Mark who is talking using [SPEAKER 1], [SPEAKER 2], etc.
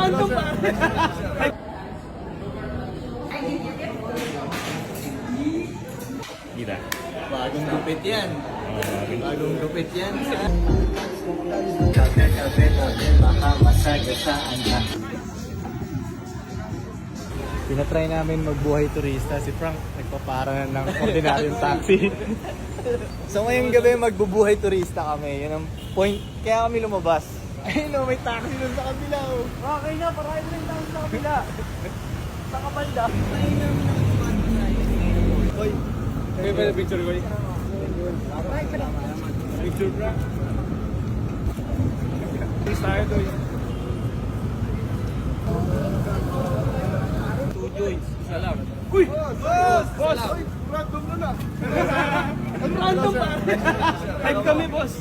[SPEAKER 1] random pare.
[SPEAKER 2] Gila.
[SPEAKER 1] Bagong gupit yan. Bagong gupit yan.
[SPEAKER 2] Pinatry namin magbuhay turista. Si Frank nagpapara ng ordinaryong taxi. So ngayong gabi magbubuhay turista kami. Yun ang point. Kaya kami lumabas. Ayun o, may taxi dun sa kabila o. Okay na, parahin lang tayo sa kabila. Sa kabanda. Hoy, kaya ba na picture ko? Picture bro. Please tayo doon. 2 joints, isa lang. Uy! Boss! Boss! Uy! Random na na!
[SPEAKER 1] Ang random pare.
[SPEAKER 2] Hype kami, boss!